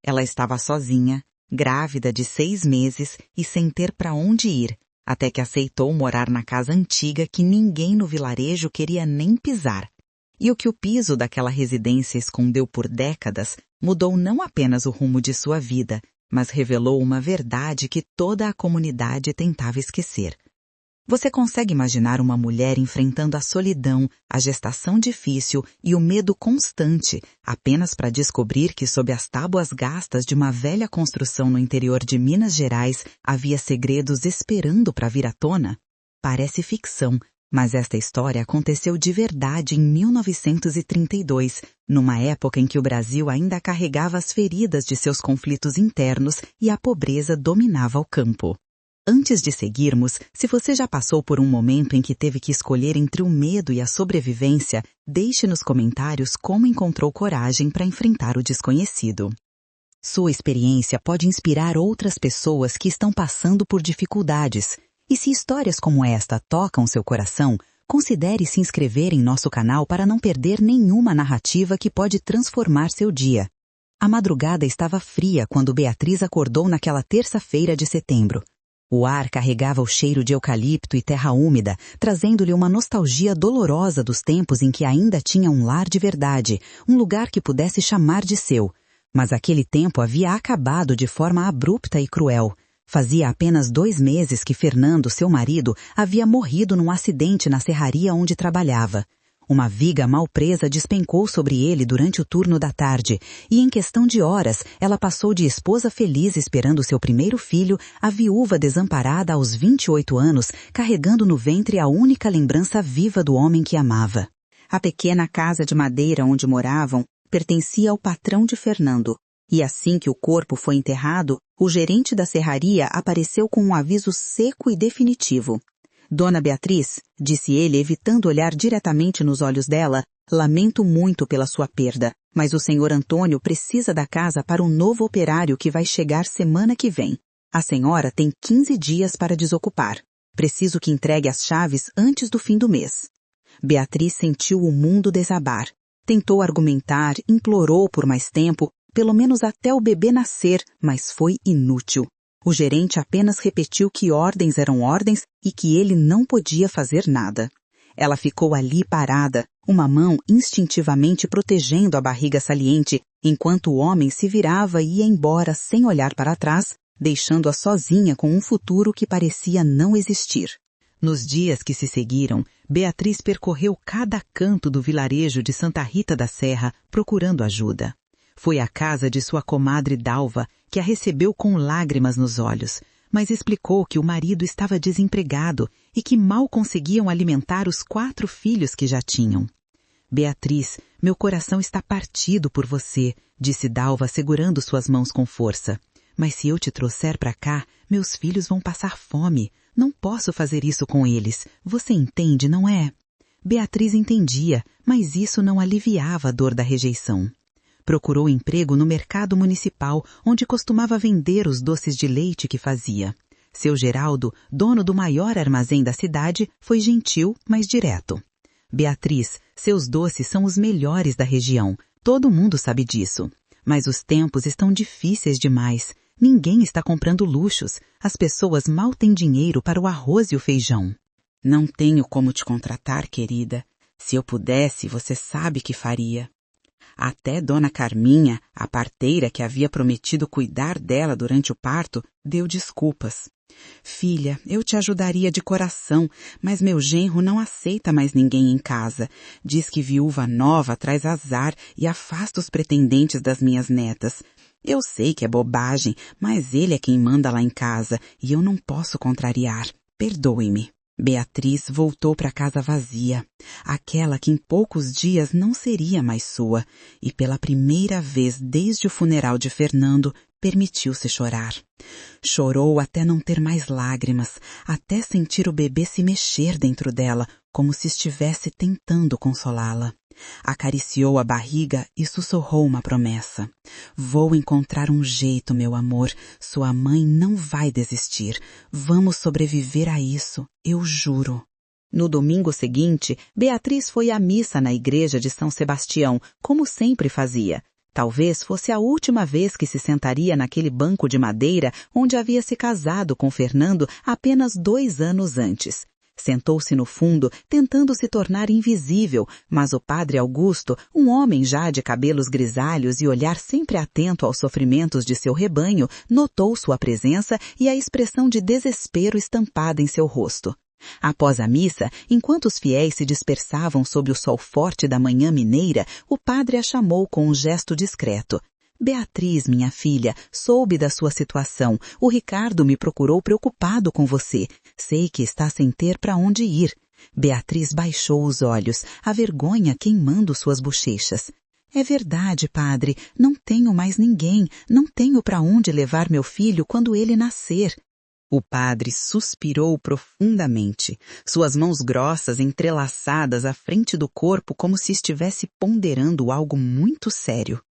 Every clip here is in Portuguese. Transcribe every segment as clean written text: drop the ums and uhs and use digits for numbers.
Ela estava sozinha, grávida de 6 meses e sem ter para onde ir, até que aceitou morar na casa antiga que ninguém no vilarejo queria nem pisar. E o que o piso daquela residência escondeu por décadas mudou não apenas o rumo de sua vida, mas revelou uma verdade que toda a comunidade tentava esquecer. Você consegue imaginar uma mulher enfrentando a solidão, a gestação difícil e o medo constante, apenas para descobrir que sob as tábuas gastas de uma velha construção no interior de Minas Gerais havia segredos esperando para vir à tona? Parece ficção, mas esta história aconteceu de verdade em 1932, numa época em que o Brasil ainda carregava as feridas de seus conflitos internos e a pobreza dominava o campo. Antes de seguirmos, se você já passou por um momento em que teve que escolher entre o medo e a sobrevivência, deixe nos comentários como encontrou coragem para enfrentar o desconhecido. Sua experiência pode inspirar outras pessoas que estão passando por dificuldades. E se histórias como esta tocam seu coração, considere se inscrever em nosso canal para não perder nenhuma narrativa que pode transformar seu dia. A madrugada estava fria quando Beatriz acordou naquela terça-feira de setembro. O ar carregava o cheiro de eucalipto e terra úmida, trazendo-lhe uma nostalgia dolorosa dos tempos em que ainda tinha um lar de verdade, um lugar que pudesse chamar de seu. Mas aquele tempo havia acabado de forma abrupta e cruel. Fazia apenas 2 meses que Fernando, seu marido, havia morrido num acidente na serraria onde trabalhava. Uma viga mal presa despencou sobre ele durante o turno da tarde, e em questão de horas, ela passou de esposa feliz esperando seu primeiro filho a viúva desamparada aos 28 anos, carregando no ventre a única lembrança viva do homem que amava. A pequena casa de madeira onde moravam pertencia ao patrão de Fernando, e assim que o corpo foi enterrado, o gerente da serraria apareceu com um aviso seco e definitivo. Dona Beatriz, disse ele evitando olhar diretamente nos olhos dela, lamento muito pela sua perda, mas o senhor Antônio precisa da casa para um novo operário que vai chegar semana que vem. A senhora tem 15 dias para desocupar. Preciso que entregue as chaves antes do fim do mês. Beatriz sentiu o mundo desabar. Tentou argumentar, implorou por mais tempo, pelo menos até o bebê nascer, mas foi inútil. O gerente apenas repetiu que ordens eram ordens e que ele não podia fazer nada. Ela ficou ali parada, uma mão instintivamente protegendo a barriga saliente, enquanto o homem se virava e ia embora sem olhar para trás, deixando-a sozinha com um futuro que parecia não existir. Nos dias que se seguiram, Beatriz percorreu cada canto do vilarejo de Santa Rita da Serra procurando ajuda. Foi à casa de sua comadre Dalva, que a recebeu com lágrimas nos olhos, mas explicou que o marido estava desempregado e que mal conseguiam alimentar os 4 filhos que já tinham. Beatriz, meu coração está partido por você, disse Dalva segurando suas mãos com força. Mas se eu te trouxer para cá, meus filhos vão passar fome. Não posso fazer isso com eles. Você entende, não é? Beatriz entendia, mas isso não aliviava a dor da rejeição. Procurou emprego no mercado municipal, onde costumava vender os doces de leite que fazia. Seu Geraldo, dono do maior armazém da cidade, foi gentil, mas direto. Beatriz, seus doces são os melhores da região. Todo mundo sabe disso. Mas os tempos estão difíceis demais. Ninguém está comprando luxos. As pessoas mal têm dinheiro para o arroz e o feijão. Não tenho como te contratar, querida. Se eu pudesse, você sabe que faria. Até Dona Carminha, a parteira que havia prometido cuidar dela durante o parto, deu desculpas. Filha, eu te ajudaria de coração, mas meu genro não aceita mais ninguém em casa. Diz que viúva nova traz azar e afasta os pretendentes das minhas netas. Eu sei que é bobagem, mas ele é quem manda lá em casa e eu não posso contrariar. Perdoe-me. Beatriz voltou para a casa vazia, aquela que em poucos dias não seria mais sua, e pela primeira vez desde o funeral de Fernando, permitiu-se chorar. Chorou até não ter mais lágrimas, até sentir o bebê se mexer dentro dela, como se estivesse tentando consolá-la. Acariciou a barriga e sussurrou uma promessa. Vou encontrar um jeito, meu amor. Sua mãe não vai desistir. Vamos sobreviver a isso, eu juro. No domingo seguinte, Beatriz foi à missa na igreja de São Sebastião, como sempre fazia. Talvez fosse a última vez que se sentaria naquele banco de madeira onde havia se casado com Fernando apenas 2 anos antes. Sentou-se no fundo, tentando se tornar invisível, mas o padre Augusto, um homem já de cabelos grisalhos e olhar sempre atento aos sofrimentos de seu rebanho, notou sua presença e a expressão de desespero estampada em seu rosto. Após a missa, enquanto os fiéis se dispersavam sob o sol forte da manhã mineira, o padre a chamou com um gesto discreto. Beatriz, minha filha, soube da sua situação. O Ricardo me procurou preocupado com você. Sei que está sem ter para onde ir. Beatriz baixou os olhos, a vergonha queimando suas bochechas. É verdade, padre, não tenho mais ninguém, não tenho para onde levar meu filho quando ele nascer. O padre suspirou profundamente, suas mãos grossas entrelaçadas à frente do corpo como se estivesse ponderando algo muito sério.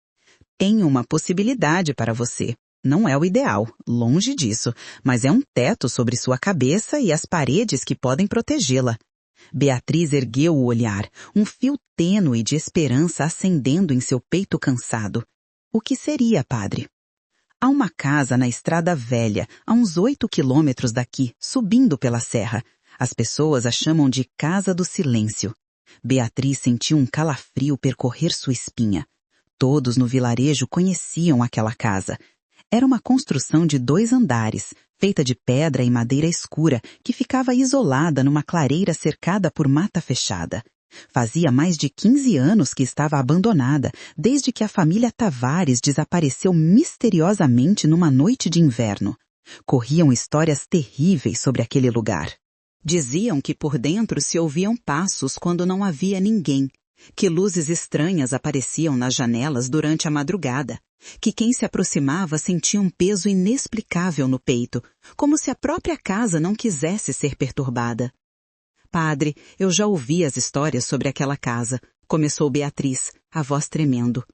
Tenho uma possibilidade para você. Não é o ideal, longe disso, mas é um teto sobre sua cabeça e as paredes que podem protegê-la. Beatriz ergueu o olhar, um fio tênue de esperança acendendo em seu peito cansado. O que seria, padre? Há uma casa na Estrada Velha, a uns 8 quilômetros daqui, subindo pela serra. As pessoas a chamam de Casa do Silêncio. Beatriz sentiu um calafrio percorrer sua espinha. Todos no vilarejo conheciam aquela casa. Era uma construção de 2 andares, feita de pedra e madeira escura, que ficava isolada numa clareira cercada por mata fechada. Fazia mais de 15 anos que estava abandonada, desde que a família Tavares desapareceu misteriosamente numa noite de inverno. Corriam histórias terríveis sobre aquele lugar. Diziam que por dentro se ouviam passos quando não havia ninguém, que luzes estranhas apareciam nas janelas durante a madrugada, que quem se aproximava sentia um peso inexplicável no peito, como se a própria casa não quisesse ser perturbada. Padre, eu já ouvi as histórias sobre aquela casa, começou Beatriz, a voz tremendo.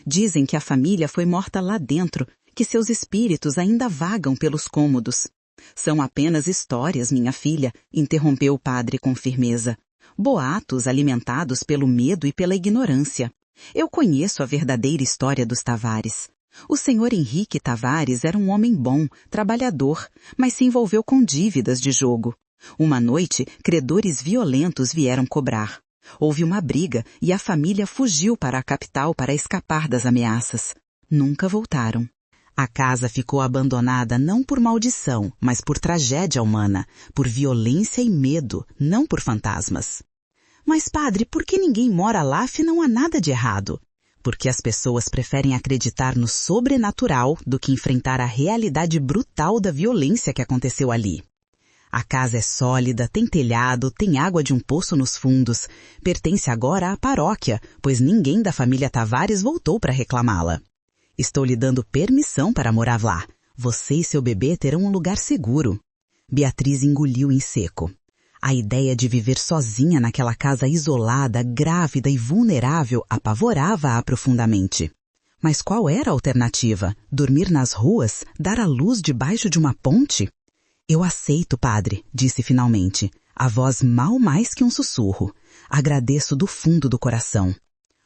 Dizem que a família foi morta lá dentro, que seus espíritos ainda vagam pelos cômodos. São apenas histórias, minha filha, interrompeu o padre com firmeza. Boatos alimentados pelo medo e pela ignorância. Eu conheço a verdadeira história dos Tavares. O senhor Henrique Tavares era um homem bom, trabalhador, mas se envolveu com dívidas de jogo. Uma noite, credores violentos vieram cobrar. Houve uma briga e a família fugiu para a capital para escapar das ameaças. Nunca voltaram. A casa ficou abandonada não por maldição, mas por tragédia humana, por violência e medo, não por fantasmas. Mas, padre, por que ninguém mora lá se não há nada de errado? Porque as pessoas preferem acreditar no sobrenatural do que enfrentar a realidade brutal da violência que aconteceu ali. A casa é sólida, tem telhado, tem água de um poço nos fundos. Pertence agora à paróquia, pois ninguém da família Tavares voltou para reclamá-la. Estou lhe dando permissão para morar lá. Você e seu bebê terão um lugar seguro. Beatriz engoliu em seco. A ideia de viver sozinha naquela casa isolada, grávida e vulnerável apavorava-a profundamente. Mas qual era a alternativa? Dormir nas ruas? Dar à luz debaixo de uma ponte? Eu aceito, padre, disse finalmente, a voz mal mais que um sussurro. Agradeço do fundo do coração.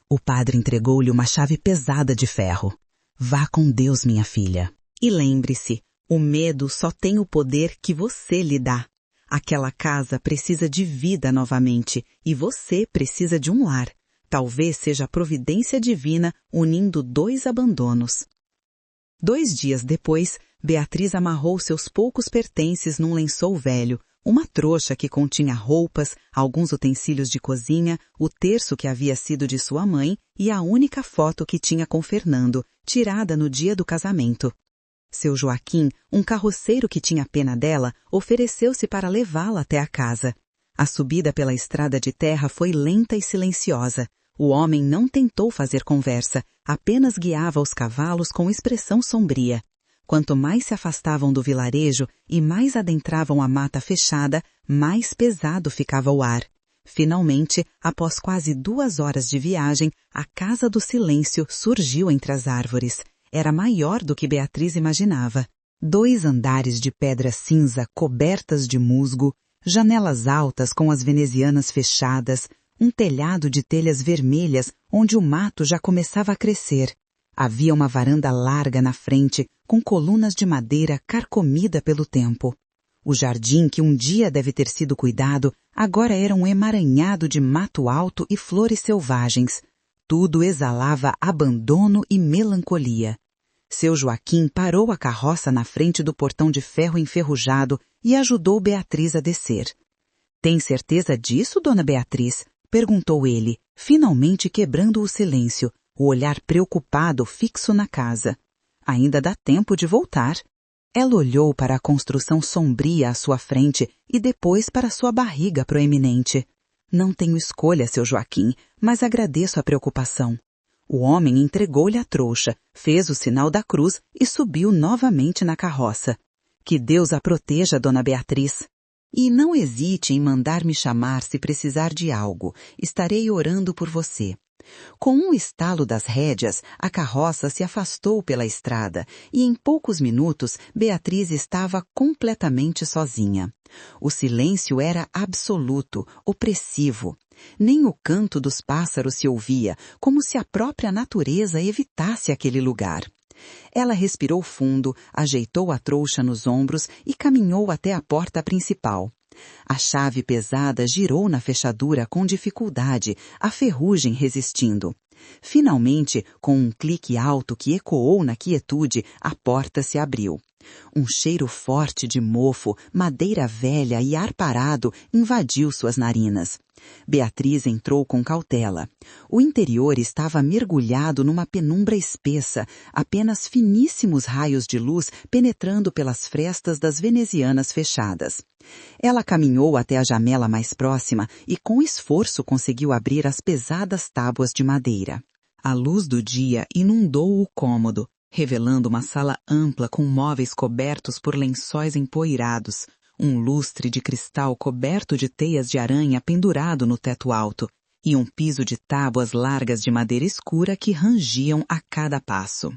O padre entregou-lhe uma chave pesada de ferro. Vá com Deus, minha filha. E lembre-se, o medo só tem o poder que você lhe dá. Aquela casa precisa de vida novamente e você precisa de um lar. Talvez seja a providência divina unindo 2 abandonos. 2 dias depois, Beatriz amarrou seus poucos pertences num lençol velho, uma trouxa que continha roupas, alguns utensílios de cozinha, o terço que havia sido de sua mãe e a única foto que tinha com Fernando, tirada no dia do casamento. Seu Joaquim, um carroceiro que tinha pena dela, ofereceu-se para levá-la até a casa. A subida pela estrada de terra foi lenta e silenciosa. O homem não tentou fazer conversa, apenas guiava os cavalos com expressão sombria. Quanto mais se afastavam do vilarejo e mais adentravam a mata fechada, mais pesado ficava o ar. Finalmente, após quase 2 horas de viagem, a Casa do Silêncio surgiu entre as árvores. Era maior do que Beatriz imaginava. 2 andares de pedra cinza cobertas de musgo, janelas altas com as venezianas fechadas, um telhado de telhas vermelhas onde o mato já começava a crescer. Havia uma varanda larga na frente, com colunas de madeira carcomida pelo tempo. O jardim, que um dia deve ter sido cuidado, agora era um emaranhado de mato alto e flores selvagens. Tudo exalava abandono e melancolia. Seu Joaquim parou a carroça na frente do portão de ferro enferrujado e ajudou Beatriz a descer. "Tem certeza disso, dona Beatriz?" perguntou ele, finalmente quebrando o silêncio, o olhar preocupado fixo na casa. "Ainda dá tempo de voltar." Ela olhou para a construção sombria à sua frente e depois para sua barriga proeminente. "Não tenho escolha, seu Joaquim, mas agradeço a preocupação." O homem entregou-lhe a trouxa, fez o sinal da cruz e subiu novamente na carroça. "Que Deus a proteja, dona Beatriz. E não hesite em mandar-me chamar se precisar de algo. Estarei orando por você." Com um estalo das rédeas, a carroça se afastou pela estrada e em poucos minutos Beatriz estava completamente sozinha. O silêncio era absoluto, opressivo. Nem o canto dos pássaros se ouvia, como se a própria natureza evitasse aquele lugar. Ela respirou fundo, ajeitou a trouxa nos ombros e caminhou até a porta principal. A chave pesada girou na fechadura com dificuldade, a ferrugem resistindo. Finalmente, com um clique alto que ecoou na quietude, a porta se abriu. Um cheiro forte de mofo, madeira velha e ar parado invadiu suas narinas. Beatriz entrou com cautela. O interior estava mergulhado numa penumbra espessa, apenas finíssimos raios de luz penetrando pelas frestas das venezianas fechadas. Ela caminhou até a janela mais próxima e com esforço conseguiu abrir as pesadas tábuas de madeira. A luz do dia inundou o cômodo, revelando uma sala ampla com móveis cobertos por lençóis empoeirados, um lustre de cristal coberto de teias de aranha pendurado no teto alto, e um piso de tábuas largas de madeira escura que rangiam a cada passo.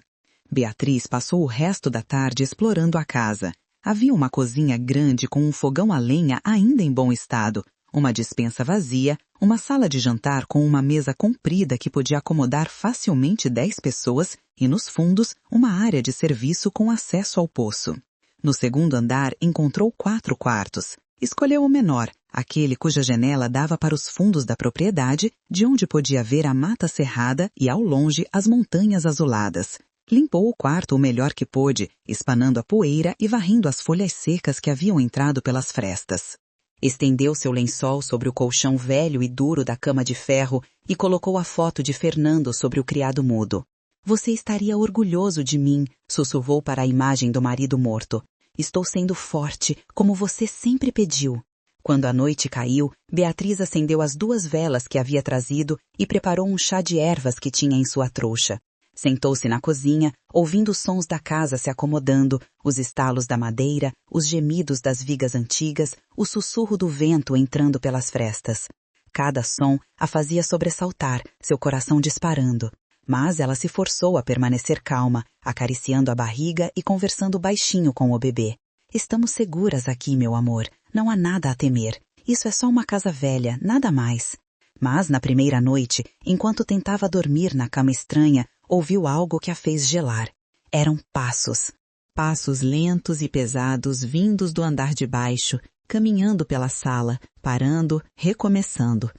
Beatriz passou o resto da tarde explorando a casa. Havia uma cozinha grande com um fogão a lenha ainda em bom estado, uma despensa vazia, uma sala de jantar com uma mesa comprida que podia acomodar facilmente 10 pessoas e, nos fundos, uma área de serviço com acesso ao poço. No segundo andar, encontrou 4 quartos. Escolheu o menor, aquele cuja janela dava para os fundos da propriedade, de onde podia ver a mata cerrada e, ao longe, as montanhas azuladas. Limpou o quarto o melhor que pôde, espanando a poeira e varrendo as folhas secas que haviam entrado pelas frestas. Estendeu seu lençol sobre o colchão velho e duro da cama de ferro e colocou a foto de Fernando sobre o criado mudo. "Você estaria orgulhoso de mim", sussurrou para a imagem do marido morto. "Estou sendo forte, como você sempre pediu." Quando a noite caiu, Beatriz acendeu as 2 velas que havia trazido e preparou um chá de ervas que tinha em sua trouxa. Sentou-se na cozinha, ouvindo os sons da casa se acomodando, os estalos da madeira, os gemidos das vigas antigas, o sussurro do vento entrando pelas frestas. Cada som a fazia sobressaltar, seu coração disparando. Mas ela se forçou a permanecer calma, acariciando a barriga e conversando baixinho com o bebê. "Estamos seguras aqui, meu amor. Não há nada a temer. Isso é só uma casa velha, nada mais." Mas, na primeira noite, enquanto tentava dormir na cama estranha, ouviu algo que a fez gelar. Eram passos. Passos lentos e pesados vindos do andar de baixo, caminhando pela sala, parando, recomeçando.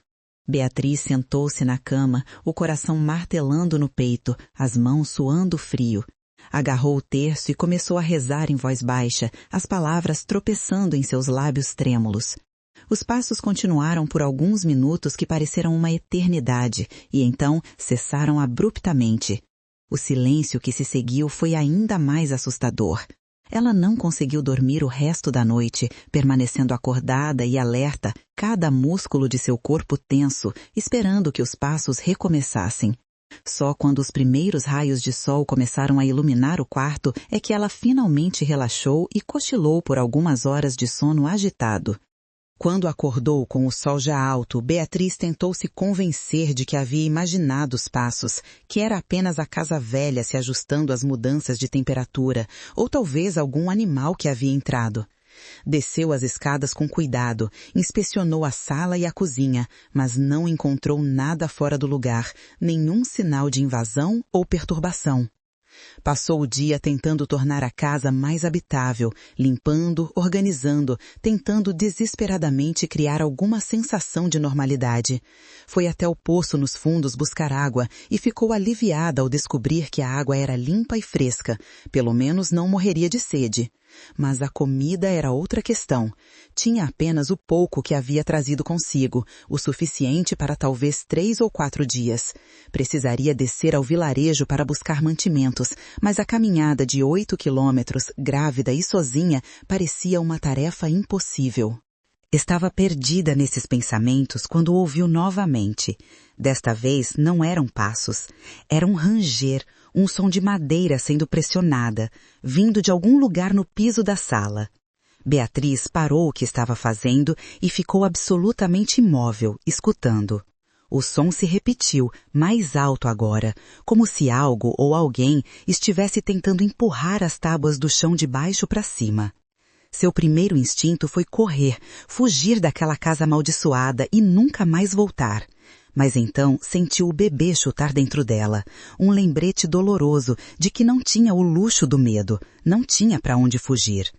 Beatriz sentou-se na cama, o coração martelando no peito, as mãos suando frio. Agarrou o terço e começou a rezar em voz baixa, as palavras tropeçando em seus lábios trêmulos. Os passos continuaram por alguns minutos que pareceram uma eternidade, e então cessaram abruptamente. O silêncio que se seguiu foi ainda mais assustador. Ela não conseguiu dormir o resto da noite, permanecendo acordada e alerta, cada músculo de seu corpo tenso, esperando que os passos recomeçassem. Só quando os primeiros raios de sol começaram a iluminar o quarto é que ela finalmente relaxou e cochilou por algumas horas de sono agitado. Quando acordou com o sol já alto, Beatriz tentou se convencer de que havia imaginado os passos, que era apenas a casa velha se ajustando às mudanças de temperatura, ou talvez algum animal que havia entrado. Desceu as escadas com cuidado, inspecionou a sala e a cozinha, mas não encontrou nada fora do lugar, nenhum sinal de invasão ou perturbação. Passou o dia tentando tornar a casa mais habitável, limpando, organizando, tentando desesperadamente criar alguma sensação de normalidade. Foi até o poço nos fundos buscar água e ficou aliviada ao descobrir que a água era limpa e fresca, pelo menos não morreria de sede. Mas a comida era outra questão. Tinha apenas o pouco que havia trazido consigo, o suficiente para talvez 3 ou 4 dias. Precisaria descer ao vilarejo para buscar mantimentos, mas a caminhada de 8 quilômetros, grávida e sozinha, parecia uma tarefa impossível. Estava perdida nesses pensamentos quando ouviu novamente. Desta vez não eram passos, era um ranger, um som de madeira sendo pressionada, vindo de algum lugar no piso da sala. Beatriz parou o que estava fazendo e ficou absolutamente imóvel, escutando. O som se repetiu, mais alto agora, como se algo ou alguém estivesse tentando empurrar as tábuas do chão de baixo para cima. Seu primeiro instinto foi correr, fugir daquela casa amaldiçoada e nunca mais voltar. Mas então sentiu o bebê chutar dentro dela, um lembrete doloroso de que não tinha o luxo do medo, não tinha para onde fugir.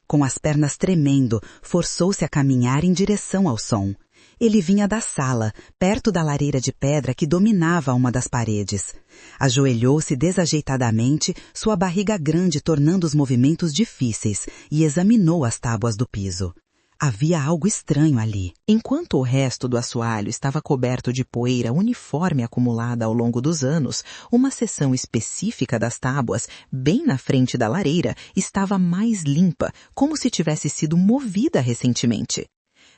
Com as pernas tremendo, forçou-se a caminhar em direção ao som. Ele vinha da sala, perto da lareira de pedra que dominava uma das paredes. Ajoelhou-se desajeitadamente, sua barriga grande tornando os movimentos difíceis, e examinou as tábuas do piso. Havia algo estranho ali. Enquanto o resto do assoalho estava coberto de poeira uniforme acumulada ao longo dos anos, uma seção específica das tábuas, bem na frente da lareira, estava mais limpa, como se tivesse sido movida recentemente.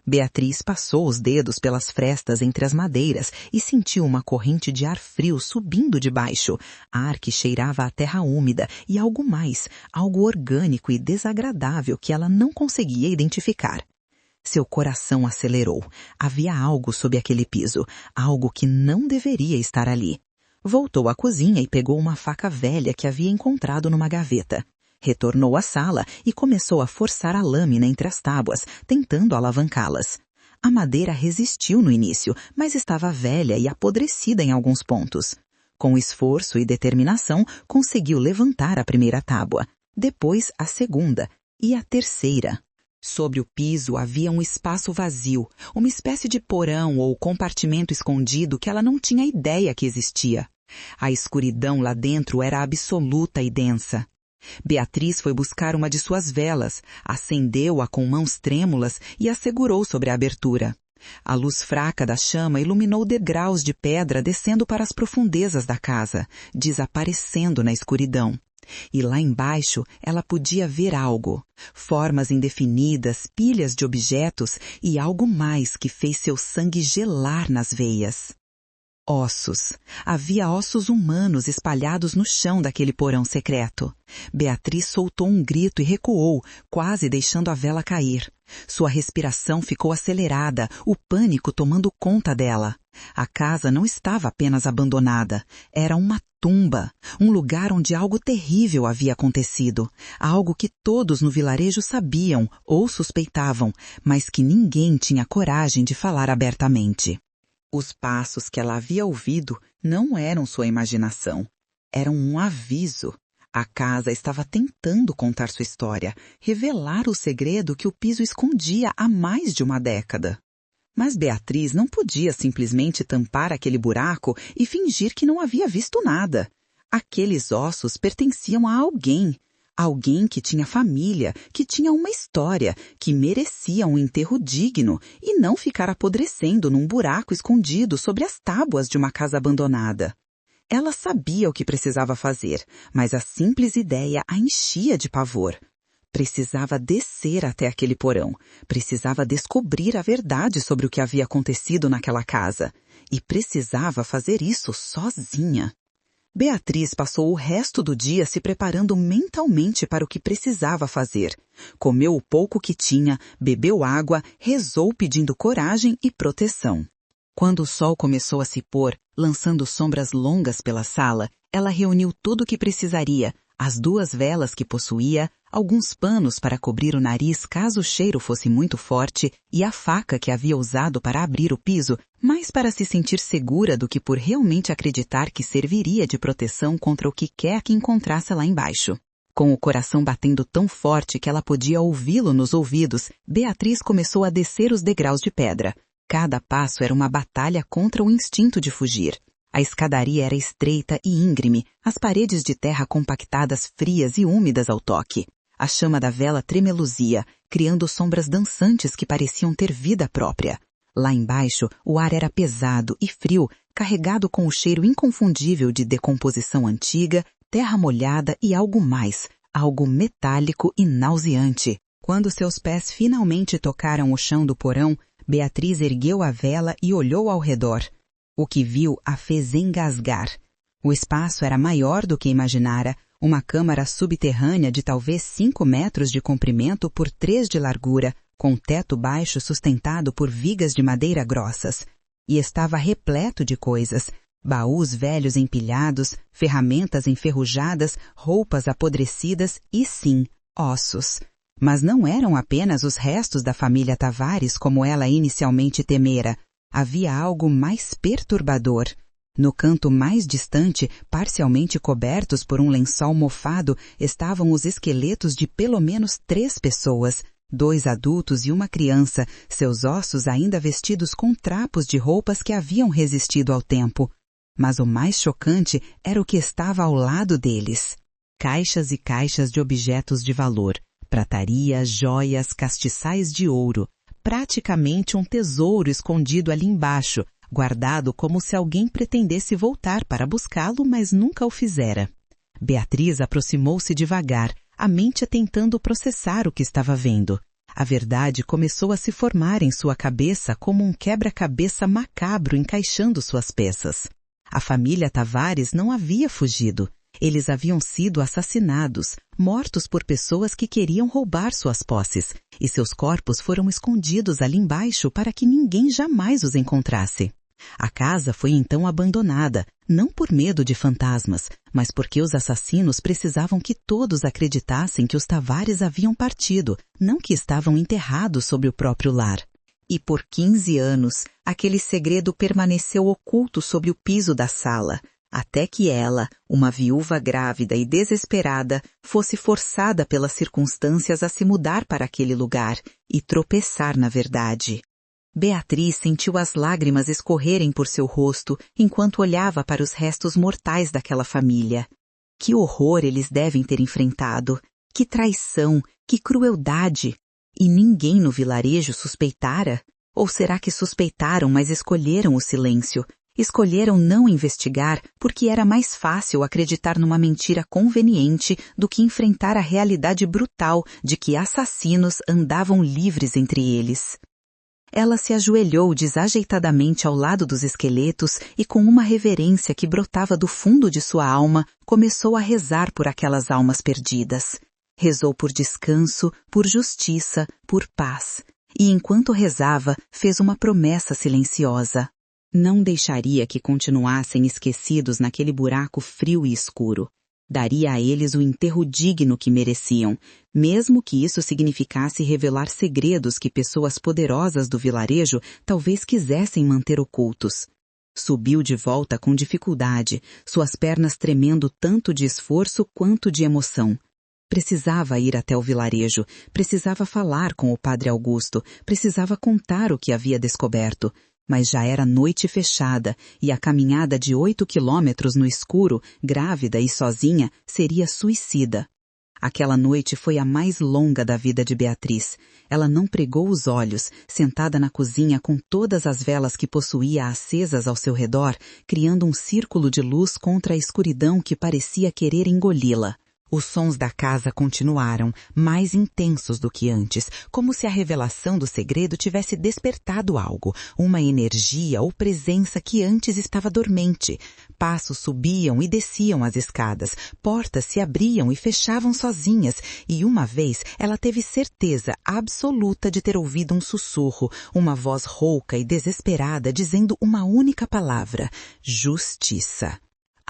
Beatriz passou os dedos pelas frestas entre as madeiras e sentiu uma corrente de ar frio subindo de baixo, ar que cheirava a terra úmida e algo mais, algo orgânico e desagradável que ela não conseguia identificar. Seu coração acelerou. Havia algo sob aquele piso, algo que não deveria estar ali. Voltou à cozinha e pegou uma faca velha que havia encontrado numa gaveta. Retornou à sala e começou a forçar a lâmina entre as tábuas, tentando alavancá-las. A madeira resistiu no início, mas estava velha e apodrecida em alguns pontos. Com esforço e determinação, conseguiu levantar a primeira tábua, depois a segunda e a terceira. Sobre o piso havia um espaço vazio, uma espécie de porão ou compartimento escondido que ela não tinha ideia que existia. A escuridão lá dentro era absoluta e densa. Beatriz foi buscar uma de suas velas, acendeu-a com mãos trêmulas e a segurou sobre a abertura. A luz fraca da chama iluminou degraus de pedra descendo para as profundezas da casa, desaparecendo na escuridão. E lá embaixo ela podia ver algo, formas indefinidas, pilhas de objetos e algo mais que fez seu sangue gelar nas veias. Ossos. Havia ossos humanos espalhados no chão daquele porão secreto. Beatriz soltou um grito e recuou, quase deixando a vela cair. Sua respiração ficou acelerada, o pânico tomando conta dela. A casa não estava apenas abandonada, era uma tumba, um lugar onde algo terrível havia acontecido, algo que todos no vilarejo sabiam ou suspeitavam, mas que ninguém tinha coragem de falar abertamente. Os passos que ela havia ouvido não eram sua imaginação, eram um aviso. A casa estava tentando contar sua história, revelar o segredo que o piso escondia há mais de uma década. Mas Beatriz não podia simplesmente tampar aquele buraco e fingir que não havia visto nada. Aqueles ossos pertenciam a alguém. Alguém que tinha família, que tinha uma história, que merecia um enterro digno e não ficar apodrecendo num buraco escondido sobre as tábuas de uma casa abandonada. Ela sabia o que precisava fazer, mas a simples ideia a enchia de pavor. Precisava descer até aquele porão, precisava descobrir a verdade sobre o que havia acontecido naquela casa, e precisava fazer isso sozinha. Beatriz passou o resto do dia se preparando mentalmente para o que precisava fazer. Comeu o pouco que tinha, bebeu água, rezou pedindo coragem e proteção. Quando o sol começou a se pôr, lançando sombras longas pela sala, ela reuniu tudo o que precisaria, as 2 velas que possuía, alguns panos para cobrir o nariz caso o cheiro fosse muito forte e a faca que havia usado para abrir o piso, mais para se sentir segura do que por realmente acreditar que serviria de proteção contra o que quer que encontrasse lá embaixo. Com o coração batendo tão forte que ela podia ouvi-lo nos ouvidos, Beatriz começou a descer os degraus de pedra. Cada passo era uma batalha contra o instinto de fugir. A escadaria era estreita e íngreme, as paredes de terra compactadas frias e úmidas ao toque. A chama da vela tremeluzia, criando sombras dançantes que pareciam ter vida própria. Lá embaixo, o ar era pesado e frio, carregado com o cheiro inconfundível de decomposição antiga, terra molhada e algo mais, algo metálico e nauseante. Quando seus pés finalmente tocaram o chão do porão, Beatriz ergueu a vela e olhou ao redor. O que viu a fez engasgar. O espaço era maior do que imaginara, uma câmara subterrânea de talvez 5 metros de comprimento por 3 de largura, com teto baixo sustentado por vigas de madeira grossas. E estava repleto de coisas, baús velhos empilhados, ferramentas enferrujadas, roupas apodrecidas e, sim, ossos. Mas não eram apenas os restos da família Tavares como ela inicialmente temera. Havia algo mais perturbador. No canto mais distante, parcialmente cobertos por um lençol mofado, estavam os esqueletos de pelo menos 3 pessoas, 2 adultos e uma criança, seus ossos ainda vestidos com trapos de roupas que haviam resistido ao tempo. Mas o mais chocante era o que estava ao lado deles. Caixas e caixas de objetos de valor, prataria, joias, castiçais de ouro, praticamente um tesouro escondido ali embaixo, guardado como se alguém pretendesse voltar para buscá-lo, mas nunca o fizera. Beatriz aproximou-se devagar, a mente tentando processar o que estava vendo. A verdade começou a se formar em sua cabeça como um quebra-cabeça macabro encaixando suas peças. A família Tavares não havia fugido. Eles haviam sido assassinados, mortos por pessoas que queriam roubar suas posses, e seus corpos foram escondidos ali embaixo para que ninguém jamais os encontrasse. A casa foi então abandonada, não por medo de fantasmas, mas porque os assassinos precisavam que todos acreditassem que os Tavares haviam partido, não que estavam enterrados sob o próprio lar. E por 15 anos, aquele segredo permaneceu oculto sobre o piso da sala, até que ela, uma viúva grávida e desesperada, fosse forçada pelas circunstâncias a se mudar para aquele lugar e tropeçar na verdade. Beatriz sentiu as lágrimas escorrerem por seu rosto enquanto olhava para os restos mortais daquela família. Que horror eles devem ter enfrentado! Que traição! Que crueldade! E ninguém no vilarejo suspeitara? Ou será que suspeitaram, mas escolheram o silêncio? Escolheram não investigar porque era mais fácil acreditar numa mentira conveniente do que enfrentar a realidade brutal de que assassinos andavam livres entre eles. Ela se ajoelhou desajeitadamente ao lado dos esqueletos e com uma reverência que brotava do fundo de sua alma, começou a rezar por aquelas almas perdidas. Rezou por descanso, por justiça, por paz. E enquanto rezava, fez uma promessa silenciosa. Não deixaria que continuassem esquecidos naquele buraco frio e escuro. Daria a eles o enterro digno que mereciam, mesmo que isso significasse revelar segredos que pessoas poderosas do vilarejo talvez quisessem manter ocultos. Subiu de volta com dificuldade, suas pernas tremendo tanto de esforço quanto de emoção. Precisava ir até o vilarejo, precisava falar com o padre Augusto, precisava contar o que havia descoberto. Mas já era noite fechada e a caminhada de 8 quilômetros no escuro, grávida e sozinha, seria suicida. Aquela noite foi a mais longa da vida de Beatriz. Ela não pregou os olhos, sentada na cozinha com todas as velas que possuía acesas ao seu redor, criando um círculo de luz contra a escuridão que parecia querer engoli-la. Os sons da casa continuaram, mais intensos do que antes, como se a revelação do segredo tivesse despertado algo, uma energia ou presença que antes estava dormente. Passos subiam e desciam as escadas, portas se abriam e fechavam sozinhas, e uma vez ela teve certeza absoluta de ter ouvido um sussurro, uma voz rouca e desesperada dizendo uma única palavra: justiça.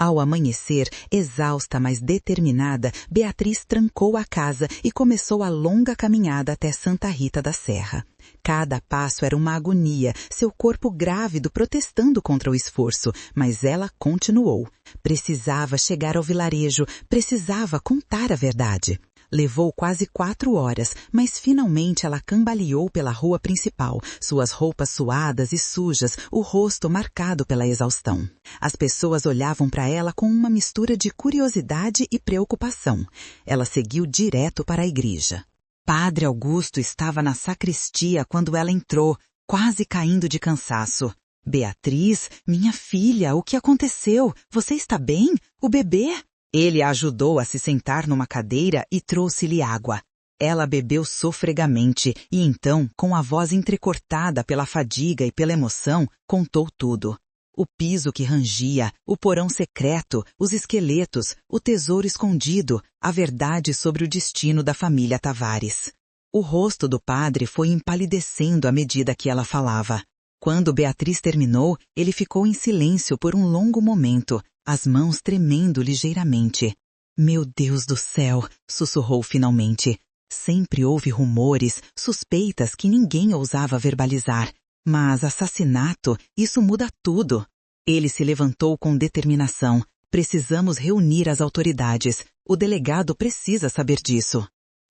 Ao amanhecer, exausta, mas determinada, Beatriz trancou a casa e começou a longa caminhada até Santa Rita da Serra. Cada passo era uma agonia, seu corpo grávido protestando contra o esforço, mas ela continuou. Precisava chegar ao vilarejo, precisava contar a verdade. Levou quase 4 horas, mas finalmente ela cambaleou pela rua principal, suas roupas suadas e sujas, o rosto marcado pela exaustão. As pessoas olhavam para ela com uma mistura de curiosidade e preocupação. Ela seguiu direto para a igreja. Padre Augusto estava na sacristia quando ela entrou, quase caindo de cansaço. Beatriz, minha filha, o que aconteceu? Você está bem? O bebê? Ele a ajudou a se sentar numa cadeira e trouxe-lhe água. Ela bebeu sofregamente e então, com a voz entrecortada pela fadiga e pela emoção, contou tudo. O piso que rangia, o porão secreto, os esqueletos, o tesouro escondido, a verdade sobre o destino da família Tavares. O rosto do padre foi empalidecendo à medida que ela falava. Quando Beatriz terminou, ele ficou em silêncio por um longo momento, as mãos tremendo ligeiramente. Meu Deus do céu, sussurrou finalmente. Sempre houve rumores, suspeitas que ninguém ousava verbalizar. Mas assassinato, isso muda tudo. Ele se levantou com determinação. Precisamos reunir as autoridades. O delegado precisa saber disso.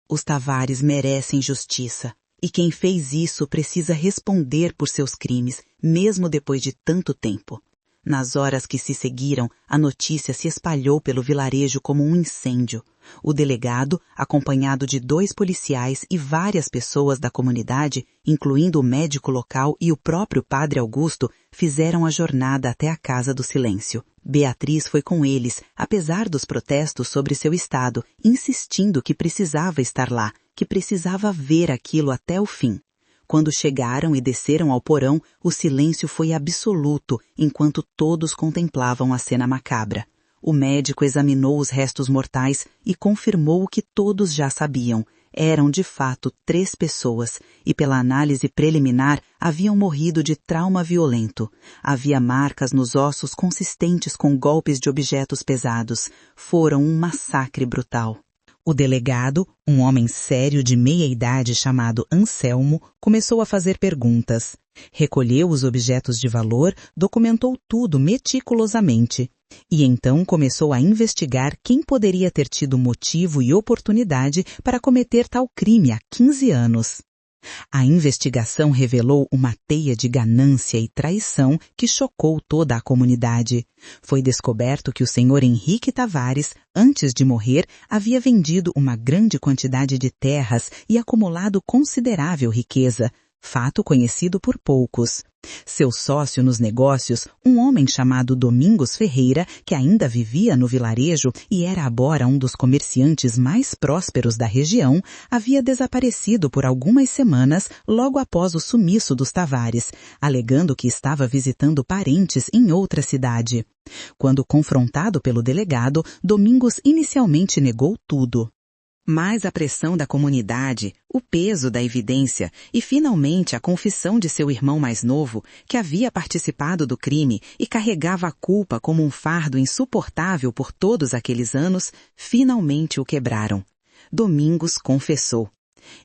Os Tavares merecem justiça. E quem fez isso precisa responder por seus crimes, mesmo depois de tanto tempo. Nas horas que se seguiram, a notícia se espalhou pelo vilarejo como um incêndio. O delegado, acompanhado de 2 policiais e várias pessoas da comunidade, incluindo o médico local e o próprio padre Augusto, fizeram a jornada até a Casa do Silêncio. Beatriz foi com eles, apesar dos protestos sobre seu estado, insistindo que precisava estar lá, que precisava ver aquilo até o fim. Quando chegaram e desceram ao porão, o silêncio foi absoluto, enquanto todos contemplavam a cena macabra. O médico examinou os restos mortais e confirmou o que todos já sabiam. Eram, de fato, 3 pessoas, e pela análise preliminar haviam morrido de trauma violento. Havia marcas nos ossos consistentes com golpes de objetos pesados. Foram um massacre brutal. O delegado, um homem sério de meia-idade chamado Anselmo, começou a fazer perguntas. Recolheu os objetos de valor, documentou tudo meticulosamente. E então começou a investigar quem poderia ter tido motivo e oportunidade para cometer tal crime há 15 anos. A investigação revelou uma teia de ganância e traição que chocou toda a comunidade. Foi descoberto que o senhor Henrique Tavares, antes de morrer, havia vendido uma grande quantidade de terras e acumulado considerável riqueza, fato conhecido por poucos. Seu sócio nos negócios, um homem chamado Domingos Ferreira, que ainda vivia no vilarejo e era agora um dos comerciantes mais prósperos da região, havia desaparecido por algumas semanas logo após o sumiço dos Tavares, alegando que estava visitando parentes em outra cidade. Quando confrontado pelo delegado, Domingos inicialmente negou tudo. Mas a pressão da comunidade, o peso da evidência e, finalmente, a confissão de seu irmão mais novo, que havia participado do crime e carregava a culpa como um fardo insuportável por todos aqueles anos, finalmente o quebraram. Domingos confessou.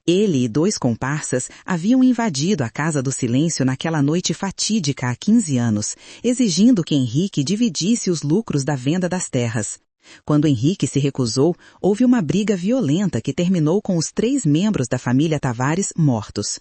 Ele e 2 comparsas haviam invadido a Casa do Silêncio naquela noite fatídica há 15 anos, exigindo que Henrique dividisse os lucros da venda das terras. Quando Henrique se recusou, houve uma briga violenta que terminou com os 3 membros da família Tavares mortos.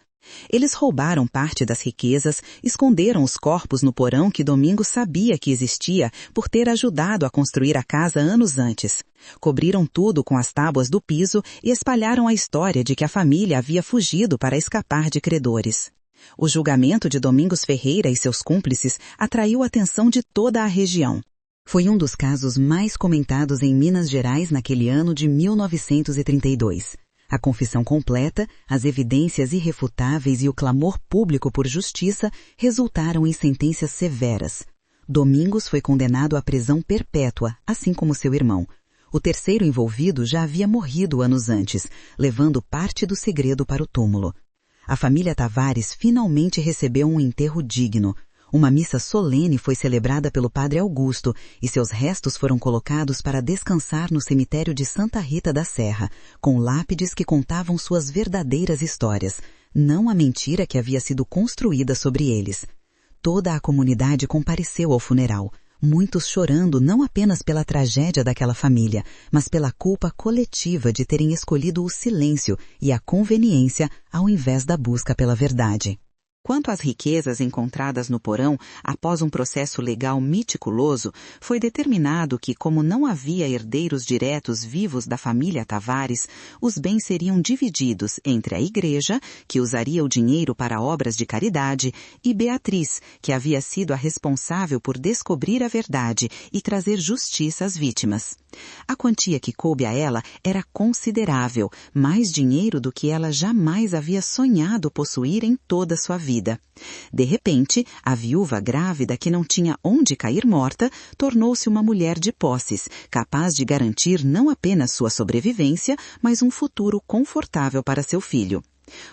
Eles roubaram parte das riquezas, esconderam os corpos no porão que Domingos sabia que existia por ter ajudado a construir a casa anos antes. Cobriram tudo com as tábuas do piso e espalharam a história de que a família havia fugido para escapar de credores. O julgamento de Domingos Ferreira e seus cúmplices atraiu a atenção de toda a região. Foi um dos casos mais comentados em Minas Gerais naquele ano de 1932. A confissão completa, as evidências irrefutáveis e o clamor público por justiça resultaram em sentenças severas. Domingos foi condenado à prisão perpétua, assim como seu irmão. O terceiro envolvido já havia morrido anos antes, levando parte do segredo para o túmulo. A família Tavares finalmente recebeu um enterro digno. Uma missa solene foi celebrada pelo padre Augusto e seus restos foram colocados para descansar no cemitério de Santa Rita da Serra, com lápides que contavam suas verdadeiras histórias, não a mentira que havia sido construída sobre eles. Toda a comunidade compareceu ao funeral, muitos chorando não apenas pela tragédia daquela família, mas pela culpa coletiva de terem escolhido o silêncio e a conveniência ao invés da busca pela verdade. Quanto às riquezas encontradas no porão, após um processo legal meticuloso, foi determinado que, como não havia herdeiros diretos vivos da família Tavares, os bens seriam divididos entre a igreja, que usaria o dinheiro para obras de caridade, e Beatriz, que havia sido a responsável por descobrir a verdade e trazer justiça às vítimas. A quantia que coube a ela era considerável, mais dinheiro do que ela jamais havia sonhado possuir em toda sua vida. De repente, a viúva grávida que não tinha onde cair morta tornou-se uma mulher de posses, capaz de garantir não apenas sua sobrevivência, mas um futuro confortável para seu filho.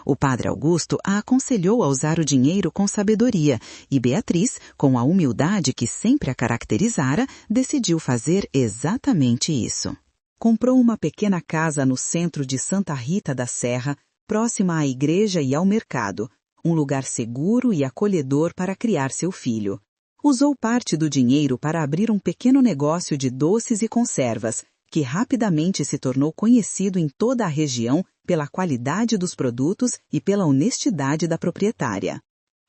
O padre Augusto a aconselhou a usar o dinheiro com sabedoria e Beatriz, com a humildade que sempre a caracterizara, decidiu fazer exatamente isso. Comprou uma pequena casa no centro de Santa Rita da Serra, próxima à igreja e ao mercado, um lugar seguro e acolhedor para criar seu filho. Usou parte do dinheiro para abrir um pequeno negócio de doces e conservas, que rapidamente se tornou conhecido em toda a região pela qualidade dos produtos e pela honestidade da proprietária.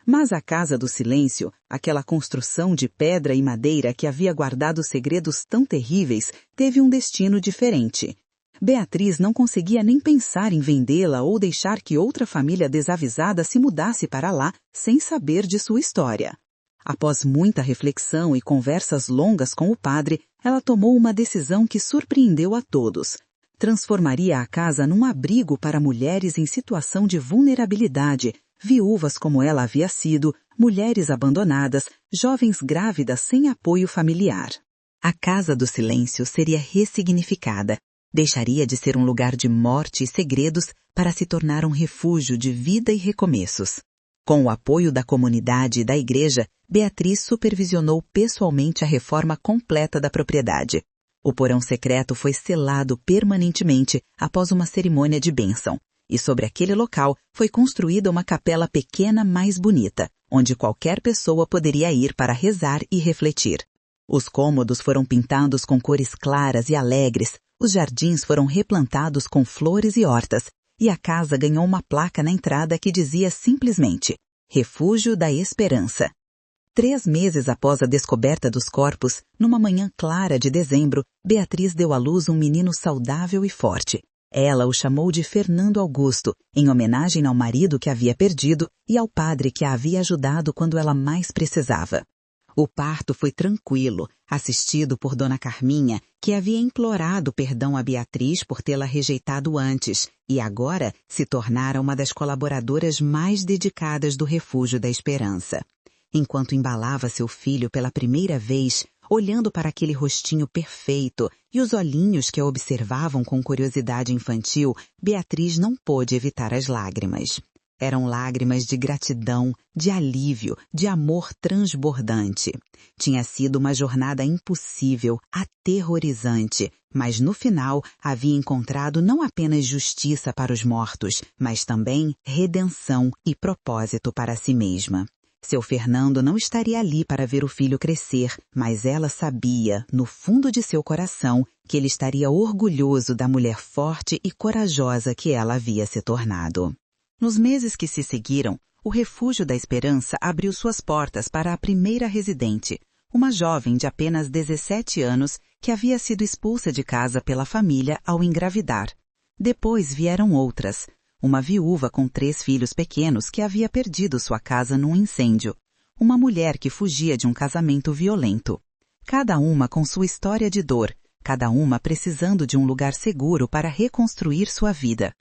Mas a Casa do Silêncio, aquela construção de pedra e madeira que havia guardado segredos tão terríveis, teve um destino diferente. Beatriz não conseguia nem pensar em vendê-la ou deixar que outra família desavisada se mudasse para lá sem saber de sua história. Após muita reflexão e conversas longas com o padre, ela tomou uma decisão que surpreendeu a todos. Transformaria a casa num abrigo para mulheres em situação de vulnerabilidade, viúvas como ela havia sido, mulheres abandonadas, jovens grávidas sem apoio familiar. A Casa do Silêncio seria ressignificada. Deixaria de ser um lugar de morte e segredos para se tornar um refúgio de vida e recomeços. Com o apoio da comunidade e da igreja, Beatriz supervisionou pessoalmente a reforma completa da propriedade. O porão secreto foi selado permanentemente após uma cerimônia de bênção, e sobre aquele local foi construída uma capela pequena mais bonita, onde qualquer pessoa poderia ir para rezar e refletir. Os cômodos foram pintados com cores claras e alegres, os jardins foram replantados com flores e hortas, e a casa ganhou uma placa na entrada que dizia simplesmente Refúgio da Esperança. 3 meses após a descoberta dos corpos, numa manhã clara de dezembro, Beatriz deu à luz um menino saudável e forte. Ela o chamou de Fernando Augusto, em homenagem ao marido que havia perdido e ao padre que a havia ajudado quando ela mais precisava. O parto foi tranquilo, assistido por Dona Carminha, que havia implorado perdão a Beatriz por tê-la rejeitado antes e agora se tornara uma das colaboradoras mais dedicadas do Refúgio da Esperança. Enquanto embalava seu filho pela primeira vez, olhando para aquele rostinho perfeito e os olhinhos que a observavam com curiosidade infantil, Beatriz não pôde evitar as lágrimas. Eram lágrimas de gratidão, de alívio, de amor transbordante. Tinha sido uma jornada impossível, aterrorizante, mas no final havia encontrado não apenas justiça para os mortos, mas também redenção e propósito para si mesma. Seu Fernando não estaria ali para ver o filho crescer, mas ela sabia, no fundo de seu coração, que ele estaria orgulhoso da mulher forte e corajosa que ela havia se tornado. Nos meses que se seguiram, o Refúgio da Esperança abriu suas portas para a primeira residente, uma jovem de apenas 17 anos que havia sido expulsa de casa pela família ao engravidar. Depois vieram outras, uma viúva com 3 filhos pequenos que havia perdido sua casa num incêndio, uma mulher que fugia de um casamento violento. Cada uma com sua história de dor, cada uma precisando de um lugar seguro para reconstruir sua vida.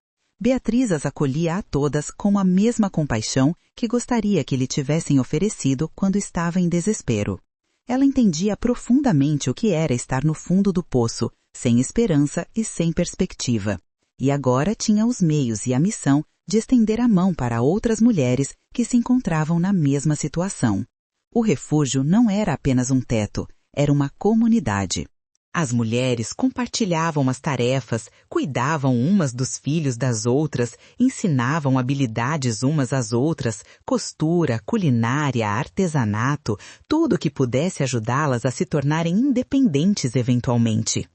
Beatriz as acolhia a todas com a mesma compaixão que gostaria que lhe tivessem oferecido quando estava em desespero. Ela entendia profundamente o que era estar no fundo do poço, sem esperança e sem perspectiva. E agora tinha os meios e a missão de estender a mão para outras mulheres que se encontravam na mesma situação. O refúgio não era apenas um teto, era uma comunidade. As mulheres compartilhavam as tarefas, cuidavam umas dos filhos das outras, ensinavam habilidades umas às outras, costura, culinária, artesanato, tudo que pudesse ajudá-las a se tornarem independentes eventualmente.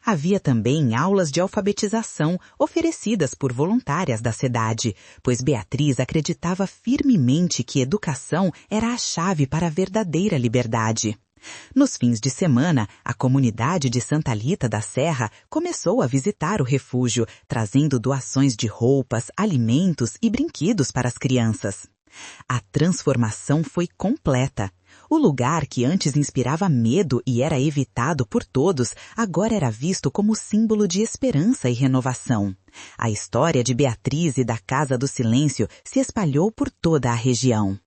Havia também aulas de alfabetização oferecidas por voluntárias da cidade, pois Beatriz acreditava firmemente que educação era a chave para a verdadeira liberdade. Nos fins de semana, a comunidade de Santa Lita da Serra começou a visitar o refúgio, trazendo doações de roupas, alimentos e brinquedos para as crianças. A transformação foi completa. O lugar que antes inspirava medo e era evitado por todos, agora era visto como símbolo de esperança e renovação. A história de Beatriz e da Casa do Silêncio se espalhou por toda a região.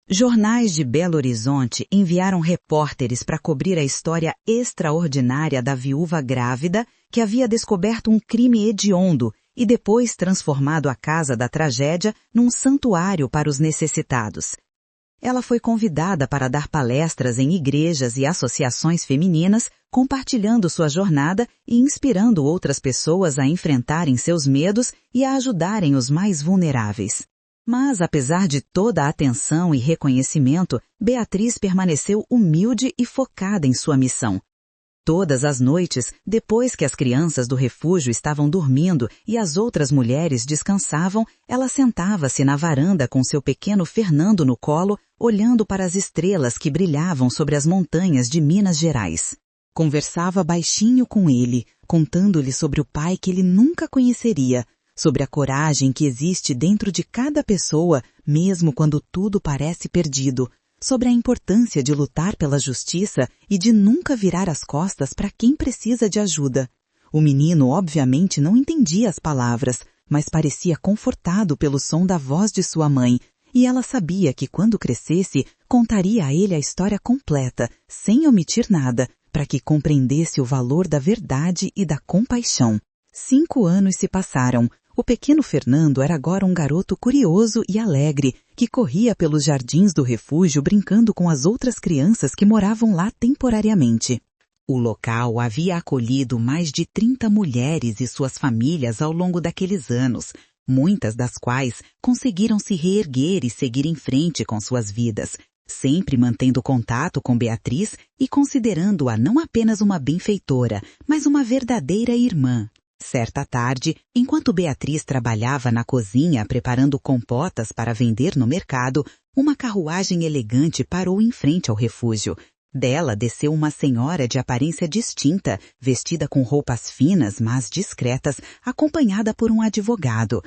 Jornais de Belo Horizonte enviaram repórteres para cobrir a história extraordinária da viúva grávida que havia descoberto um crime hediondo e depois transformado a Casa da Tragédia num santuário para os necessitados. Ela foi convidada para dar palestras em igrejas e associações femininas, compartilhando sua jornada e inspirando outras pessoas a enfrentarem seus medos e a ajudarem os mais vulneráveis. Mas, apesar de toda a atenção e reconhecimento, Beatriz permaneceu humilde e focada em sua missão. Todas as noites, depois que as crianças do refúgio estavam dormindo e as outras mulheres descansavam, ela sentava-se na varanda com seu pequeno Fernando no colo, olhando para as estrelas que brilhavam sobre as montanhas de Minas Gerais. Conversava baixinho com ele, contando-lhe sobre o pai que ele nunca conheceria, sobre a coragem que existe dentro de cada pessoa, mesmo quando tudo parece perdido, sobre a importância de lutar pela justiça e de nunca virar as costas para quem precisa de ajuda. O menino obviamente não entendia as palavras, mas parecia confortado pelo som da voz de sua mãe, e ela sabia que quando crescesse, contaria a ele a história completa, sem omitir nada, para que compreendesse o valor da verdade e da compaixão. 5 anos se passaram. O pequeno Fernando era agora um garoto curioso e alegre, que corria pelos jardins do refúgio brincando com as outras crianças que moravam lá temporariamente. O local havia acolhido mais de 30 mulheres e suas famílias ao longo daqueles anos, muitas das quais conseguiram se reerguer e seguir em frente com suas vidas, sempre mantendo contato com Beatriz e considerando-a não apenas uma benfeitora, mas uma verdadeira irmã. Certa tarde, enquanto Beatriz trabalhava na cozinha preparando compotas para vender no mercado, uma carruagem elegante parou em frente ao refúgio. Dela desceu uma senhora de aparência distinta, vestida com roupas finas, mas discretas, acompanhada por um advogado.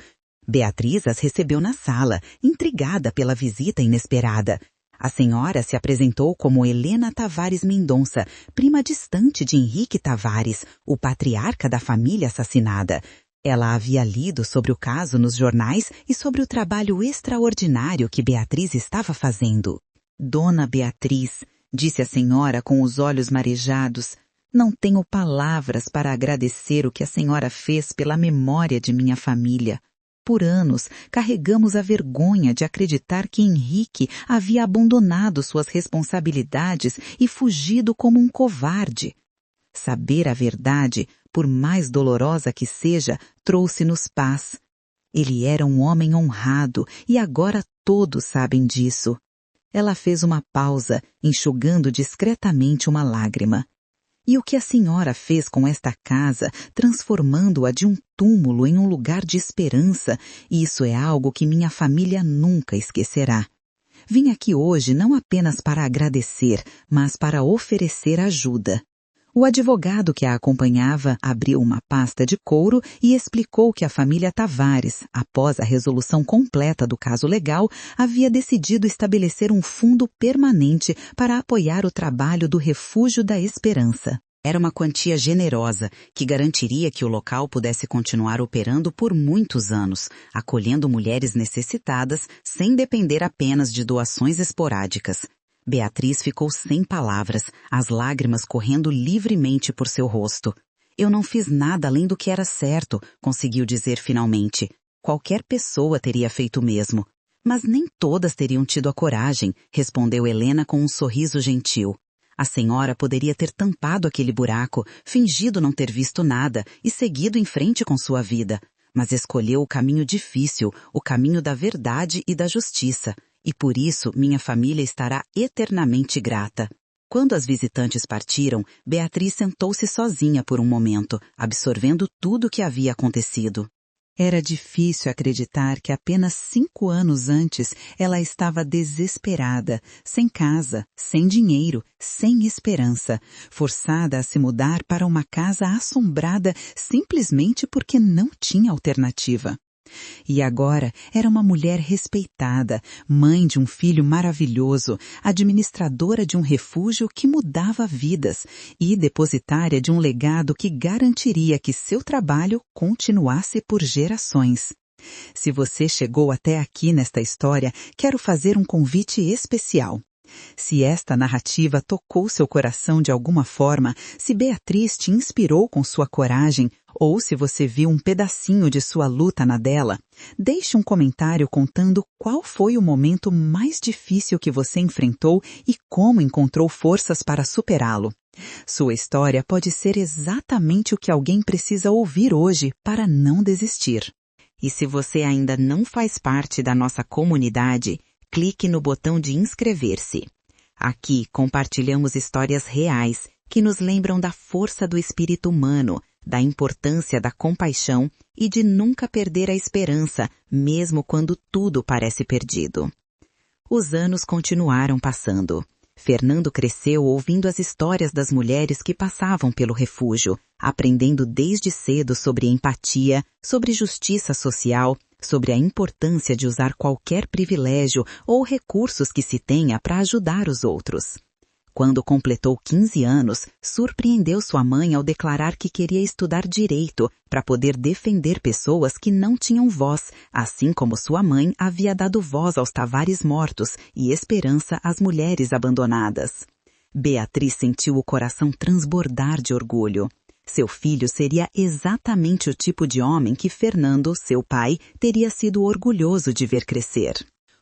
Beatriz as recebeu na sala, intrigada pela visita inesperada. A senhora se apresentou como Helena Tavares Mendonça, prima distante de Henrique Tavares, o patriarca da família assassinada. Ela havia lido sobre o caso nos jornais e sobre o trabalho extraordinário que Beatriz estava fazendo. Dona Beatriz, disse a senhora com os olhos marejados, não tenho palavras para agradecer o que a senhora fez pela memória de minha família. Por anos, carregamos a vergonha de acreditar que Henrique havia abandonado suas responsabilidades e fugido como um covarde. Saber a verdade, por mais dolorosa que seja, trouxe-nos paz. Ele era um homem honrado e agora todos sabem disso. Ela fez uma pausa, enxugando discretamente uma lágrima. E o que a senhora fez com esta casa, transformando-a de um túmulo em um lugar de esperança, isso é algo que minha família nunca esquecerá. Vim aqui hoje não apenas para agradecer, mas para oferecer ajuda. O advogado que a acompanhava abriu uma pasta de couro e explicou que a família Tavares, após a resolução completa do caso legal, havia decidido estabelecer um fundo permanente para apoiar o trabalho do Refúgio da Esperança. Era uma quantia generosa que garantiria que o local pudesse continuar operando por muitos anos, acolhendo mulheres necessitadas sem depender apenas de doações esporádicas. Beatriz ficou sem palavras, as lágrimas correndo livremente por seu rosto. Eu não fiz nada além do que era certo, conseguiu dizer finalmente. Qualquer pessoa teria feito o mesmo. Mas nem todas teriam tido a coragem, respondeu Helena com um sorriso gentil. A senhora poderia ter tampado aquele buraco, fingido não ter visto nada e seguido em frente com sua vida. Mas escolheu o caminho difícil, o caminho da verdade e da justiça. E por isso minha família estará eternamente grata. Quando as visitantes partiram, Beatriz sentou-se sozinha por um momento, absorvendo tudo o que havia acontecido. Era difícil acreditar que apenas 5 anos antes ela estava desesperada, sem casa, sem dinheiro, sem esperança, forçada a se mudar para uma casa assombrada simplesmente porque não tinha alternativa. E agora era uma mulher respeitada, mãe de um filho maravilhoso, administradora de um refúgio que mudava vidas e depositária de um legado que garantiria que seu trabalho continuasse por gerações. Se você chegou até aqui nesta história, quero fazer um convite especial. Se esta narrativa tocou seu coração de alguma forma, se Beatriz te inspirou com sua coragem, ou se você viu um pedacinho de sua luta na dela, deixe um comentário contando qual foi o momento mais difícil que você enfrentou e como encontrou forças para superá-lo. Sua história pode ser exatamente o que alguém precisa ouvir hoje para não desistir. E se você ainda não faz parte da nossa comunidade, clique no botão de inscrever-se. Aqui compartilhamos histórias reais que nos lembram da força do espírito humano, da importância da compaixão e de nunca perder a esperança, mesmo quando tudo parece perdido. Os anos continuaram passando. Fernando cresceu ouvindo as histórias das mulheres que passavam pelo refúgio, aprendendo desde cedo sobre empatia, sobre justiça social, sobre a importância de usar qualquer privilégio ou recursos que se tenha para ajudar os outros. Quando completou 15 anos, surpreendeu sua mãe ao declarar que queria estudar direito para poder defender pessoas que não tinham voz, assim como sua mãe havia dado voz aos Tavares mortos e esperança às mulheres abandonadas. Beatriz sentiu o coração transbordar de orgulho. Seu filho seria exatamente o tipo de homem que Fernando, seu pai, teria sido orgulhoso de ver crescer.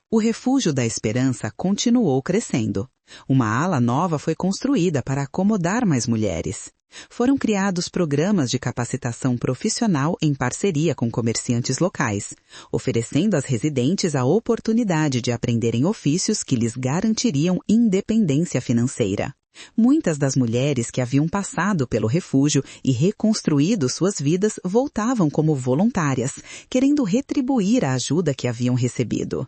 O Refúgio da Esperança continuou crescendo. Uma ala nova foi construída para acomodar mais mulheres. Foram criados programas de capacitação profissional em parceria com comerciantes locais, oferecendo às residentes a oportunidade de aprenderem ofícios que lhes garantiriam independência financeira. Muitas das mulheres que haviam passado pelo refúgio e reconstruído suas vidas voltavam como voluntárias, querendo retribuir a ajuda que haviam recebido.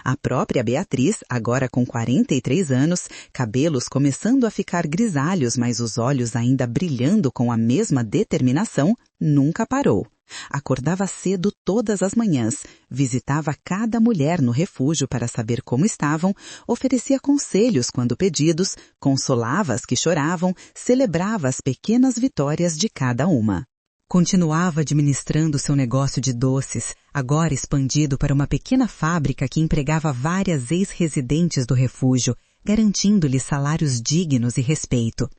A própria Beatriz, agora com 43 anos, cabelos começando a ficar grisalhos, mas os olhos ainda brilhando com a mesma determinação, nunca parou. Acordava cedo todas as manhãs, visitava cada mulher no refúgio para saber como estavam, oferecia conselhos quando pedidos, consolava as que choravam, celebrava as pequenas vitórias de cada uma. Continuava administrando seu negócio de doces, agora expandido para uma pequena fábrica que empregava várias ex-residentes do refúgio, garantindo-lhes salários dignos e respeito.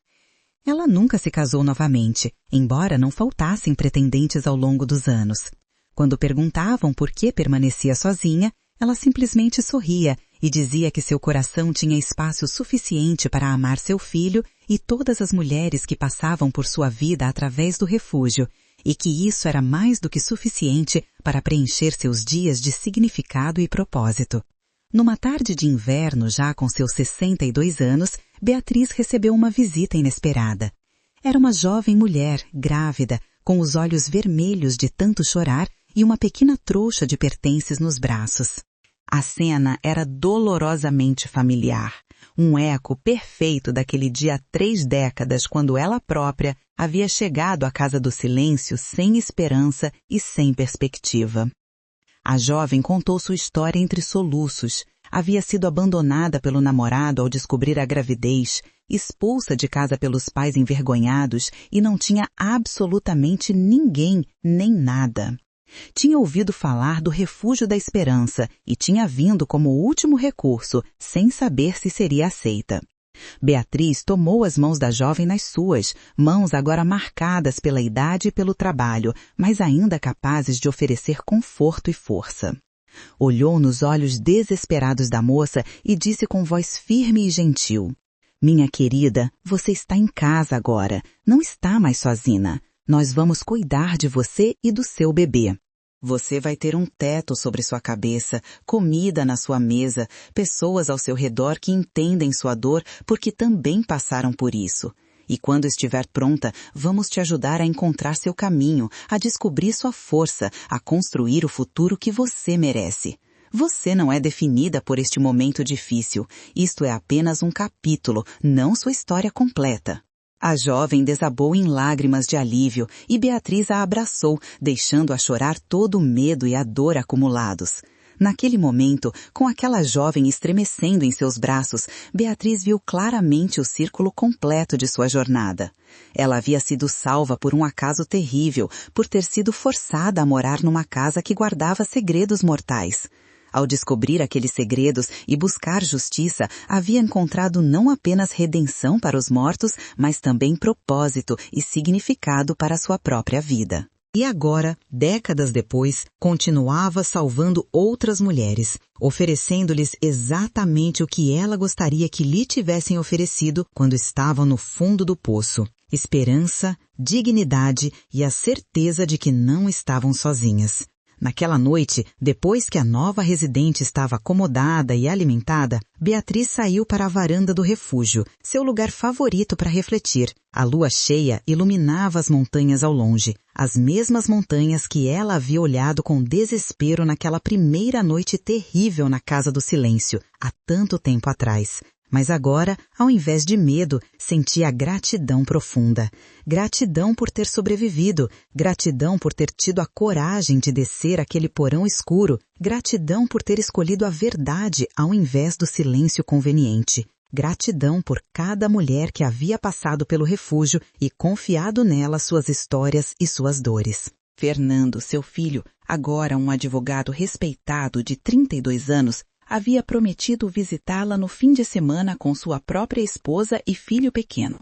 Ela nunca se casou novamente, embora não faltassem pretendentes ao longo dos anos. Quando perguntavam por que permanecia sozinha, ela simplesmente sorria e dizia que seu coração tinha espaço suficiente para amar seu filho e todas as mulheres que passavam por sua vida através do refúgio, e que isso era mais do que suficiente para preencher seus dias de significado e propósito. Numa tarde de inverno, já com seus 62 anos, Beatriz recebeu uma visita inesperada. Era uma jovem mulher, grávida, com os olhos vermelhos de tanto chorar e uma pequena trouxa de pertences nos braços. A cena era dolorosamente familiar, um eco perfeito daquele dia há 3 décadas quando ela própria havia chegado à Casa do Silêncio sem esperança e sem perspectiva. A jovem contou sua história entre soluços. Havia sido abandonada pelo namorado ao descobrir a gravidez, expulsa de casa pelos pais envergonhados e não tinha absolutamente ninguém, nem nada. Tinha ouvido falar do Refúgio da Esperança e tinha vindo como último recurso, sem saber se seria aceita. Beatriz tomou as mãos da jovem nas suas, mãos agora marcadas pela idade e pelo trabalho, mas ainda capazes de oferecer conforto e força. Olhou nos olhos desesperados da moça e disse com voz firme e gentil: "Minha querida, você está em casa agora, não está mais sozinha. Nós vamos cuidar de você e do seu bebê. Você vai ter um teto sobre sua cabeça, comida na sua mesa, pessoas ao seu redor que entendem sua dor porque também passaram por isso. E quando estiver pronta, vamos te ajudar a encontrar seu caminho, a descobrir sua força, a construir o futuro que você merece. Você não é definida por este momento difícil. Isto é apenas um capítulo, não sua história completa." A jovem desabou em lágrimas de alívio e Beatriz a abraçou, deixando-a chorar todo o medo e a dor acumulados. Naquele momento, com aquela jovem estremecendo em seus braços, Beatriz viu claramente o círculo completo de sua jornada. Ela havia sido salva por um acaso terrível, por ter sido forçada a morar numa casa que guardava segredos mortais. Ao descobrir aqueles segredos e buscar justiça, havia encontrado não apenas redenção para os mortos, mas também propósito e significado para a sua própria vida. E agora, décadas depois, continuava salvando outras mulheres, oferecendo-lhes exatamente o que ela gostaria que lhe tivessem oferecido quando estavam no fundo do poço: esperança, dignidade e a certeza de que não estavam sozinhas. Naquela noite, depois que a nova residente estava acomodada e alimentada, Beatriz saiu para a varanda do refúgio, seu lugar favorito para refletir. A lua cheia iluminava as montanhas ao longe, as mesmas montanhas que ela havia olhado com desespero naquela primeira noite terrível na Casa do Silêncio, há tanto tempo atrás. Mas agora, ao invés de medo, sentia gratidão profunda. Gratidão por ter sobrevivido, gratidão por ter tido a coragem de descer aquele porão escuro, gratidão por ter escolhido a verdade ao invés do silêncio conveniente. Gratidão por cada mulher que havia passado pelo refúgio e confiado nela suas histórias e suas dores. Fernando, seu filho, agora um advogado respeitado de 32 anos, havia prometido visitá-la no fim de semana com sua própria esposa e filho pequeno.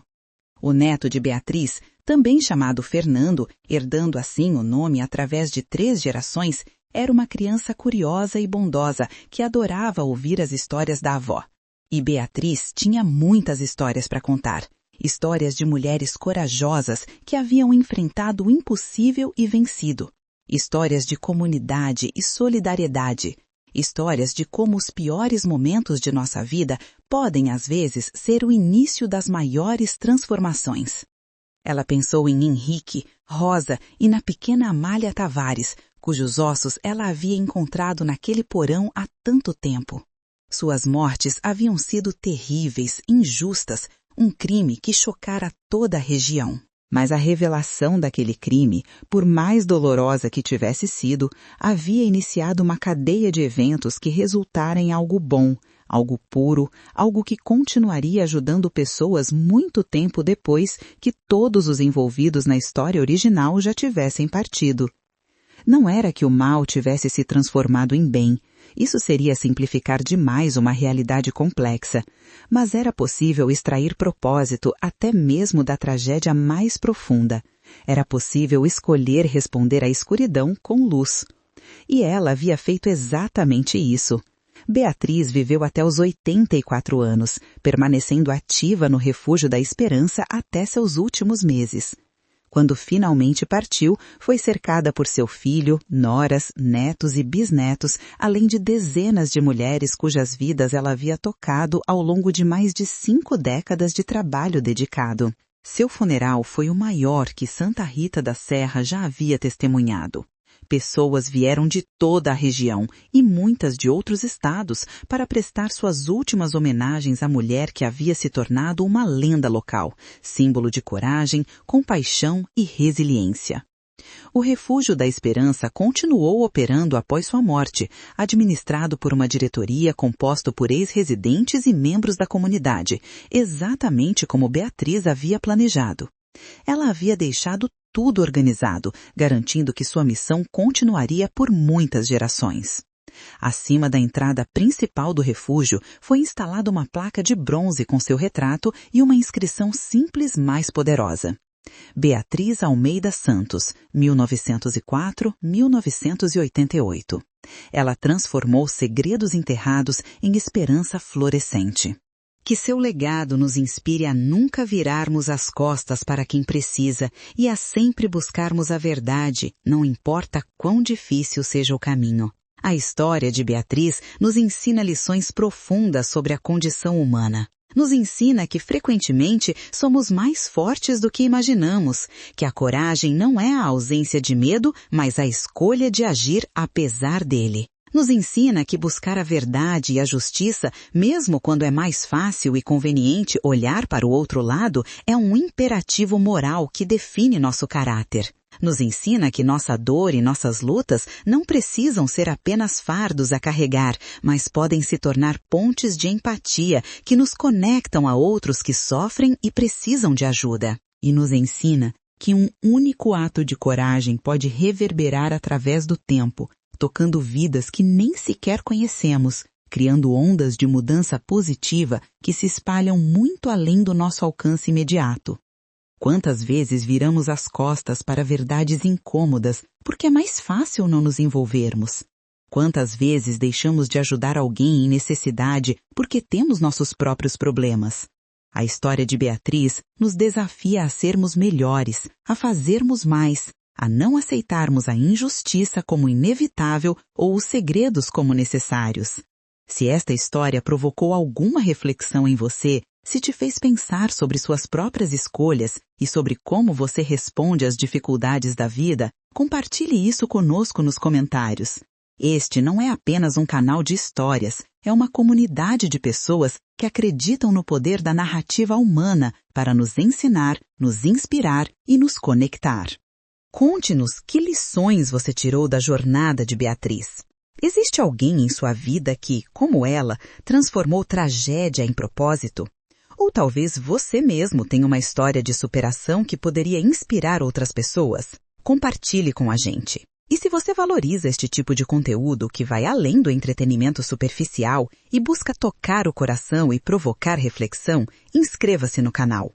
O neto de Beatriz, também chamado Fernando, herdando assim o nome através de 3 gerações, era uma criança curiosa e bondosa que adorava ouvir as histórias da avó. E Beatriz tinha muitas histórias para contar. Histórias de mulheres corajosas que haviam enfrentado o impossível e vencido. Histórias de comunidade e solidariedade. Histórias de como os piores momentos de nossa vida podem, às vezes, ser o início das maiores transformações. Ela pensou em Henrique, Rosa e na pequena Amália Tavares, cujos ossos ela havia encontrado naquele porão há tanto tempo. Suas mortes haviam sido terríveis, injustas, um crime que chocara toda a região. Mas a revelação daquele crime, por mais dolorosa que tivesse sido, havia iniciado uma cadeia de eventos que resultaram em algo bom, algo puro, algo que continuaria ajudando pessoas muito tempo depois que todos os envolvidos na história original já tivessem partido. Não era que o mal tivesse se transformado em bem. Isso seria simplificar demais uma realidade complexa, mas era possível extrair propósito até mesmo da tragédia mais profunda. Era possível escolher responder à escuridão com luz. E ela havia feito exatamente isso. Beatriz viveu até os 84 anos, permanecendo ativa no Refúgio da Esperança até seus últimos meses. Quando finalmente partiu, foi cercada por seu filho, noras, netos e bisnetos, além de dezenas de mulheres cujas vidas ela havia tocado ao longo de mais de 5 décadas de trabalho dedicado. Seu funeral foi o maior que Santa Rita da Serra já havia testemunhado. Pessoas vieram de toda a região e muitas de outros estados para prestar suas últimas homenagens à mulher que havia se tornado uma lenda local, símbolo de coragem, compaixão e resiliência. O Refúgio da Esperança continuou operando após sua morte, administrado por uma diretoria composta por ex-residentes e membros da comunidade, exatamente como Beatriz havia planejado. Ela havia deixado tudo organizado, garantindo que sua missão continuaria por muitas gerações. Acima da entrada principal do refúgio foi instalada uma placa de bronze com seu retrato e uma inscrição simples mais poderosa. Beatriz Almeida Santos, 1904-1988. Ela transformou segredos enterrados em esperança florescente. Que seu legado nos inspire a nunca virarmos as costas para quem precisa e a sempre buscarmos a verdade, não importa quão difícil seja o caminho. A história de Beatriz nos ensina lições profundas sobre a condição humana. Nos ensina que, frequentemente, somos mais fortes do que imaginamos, que a coragem não é a ausência de medo, mas a escolha de agir apesar dele. Nos ensina que buscar a verdade e a justiça, mesmo quando é mais fácil e conveniente olhar para o outro lado, é um imperativo moral que define nosso caráter. Nos ensina que nossa dor e nossas lutas não precisam ser apenas fardos a carregar, mas podem se tornar pontes de empatia que nos conectam a outros que sofrem e precisam de ajuda. E nos ensina que um único ato de coragem pode reverberar através do tempo, tocando vidas que nem sequer conhecemos, criando ondas de mudança positiva que se espalham muito além do nosso alcance imediato. Quantas vezes viramos as costas para verdades incômodas porque é mais fácil não nos envolvermos? Quantas vezes deixamos de ajudar alguém em necessidade porque temos nossos próprios problemas? A história de Beatriz nos desafia a sermos melhores, a fazermos mais, a não aceitarmos a injustiça como inevitável ou os segredos como necessários. Se esta história provocou alguma reflexão em você, se te fez pensar sobre suas próprias escolhas e sobre como você responde às dificuldades da vida, compartilhe isso conosco nos comentários. Este não é apenas um canal de histórias, é uma comunidade de pessoas que acreditam no poder da narrativa humana para nos ensinar, nos inspirar e nos conectar. Conte-nos que lições você tirou da jornada de Beatriz. Existe alguém em sua vida que, como ela, transformou tragédia em propósito? Ou talvez você mesmo tenha uma história de superação que poderia inspirar outras pessoas? Compartilhe com a gente. E se você valoriza este tipo de conteúdo que vai além do entretenimento superficial e busca tocar o coração e provocar reflexão, inscreva-se no canal.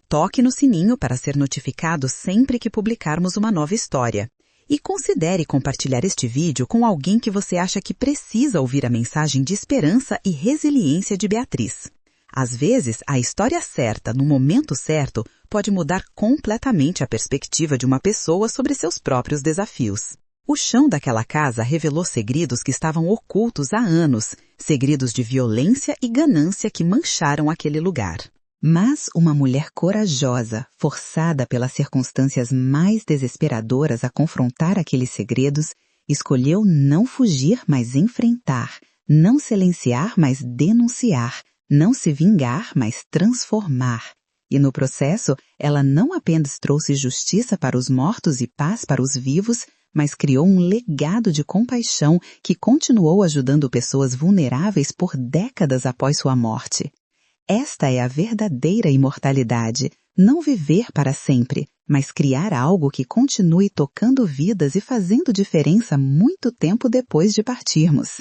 Toque no sininho para ser notificado sempre que publicarmos uma nova história. E considere compartilhar este vídeo com alguém que você acha que precisa ouvir a mensagem de esperança e resiliência de Beatriz. Às vezes, a história certa, no momento certo, pode mudar completamente a perspectiva de uma pessoa sobre seus próprios desafios. O chão daquela casa revelou segredos que estavam ocultos há anos, segredos de violência e ganância que mancharam aquele lugar. Mas uma mulher corajosa, forçada pelas circunstâncias mais desesperadoras a confrontar aqueles segredos, escolheu não fugir, mas enfrentar, não silenciar, mas denunciar, não se vingar, mas transformar. E no processo, ela não apenas trouxe justiça para os mortos e paz para os vivos, mas criou um legado de compaixão que continuou ajudando pessoas vulneráveis por décadas após sua morte. Esta é a verdadeira imortalidade, não viver para sempre, mas criar algo que continue tocando vidas e fazendo diferença muito tempo depois de partirmos.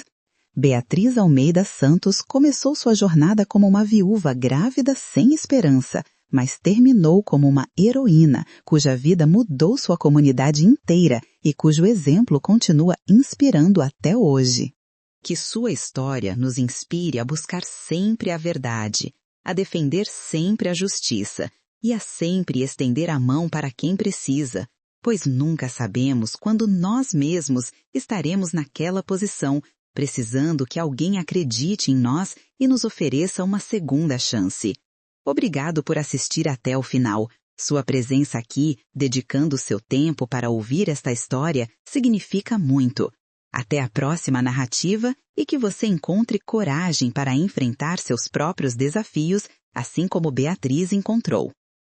Beatriz Almeida Santos começou sua jornada como uma viúva grávida sem esperança, mas terminou como uma heroína, cuja vida mudou sua comunidade inteira e cujo exemplo continua inspirando até hoje. Que sua história nos inspire a buscar sempre a verdade, a defender sempre a justiça e a sempre estender a mão para quem precisa, pois nunca sabemos quando nós mesmos estaremos naquela posição, precisando que alguém acredite em nós e nos ofereça uma segunda chance. Obrigado por assistir até o final. Sua presença aqui, dedicando seu tempo para ouvir esta história, significa muito. Até a próxima narrativa e que você encontre coragem para enfrentar seus próprios desafios, assim como Beatriz encontrou.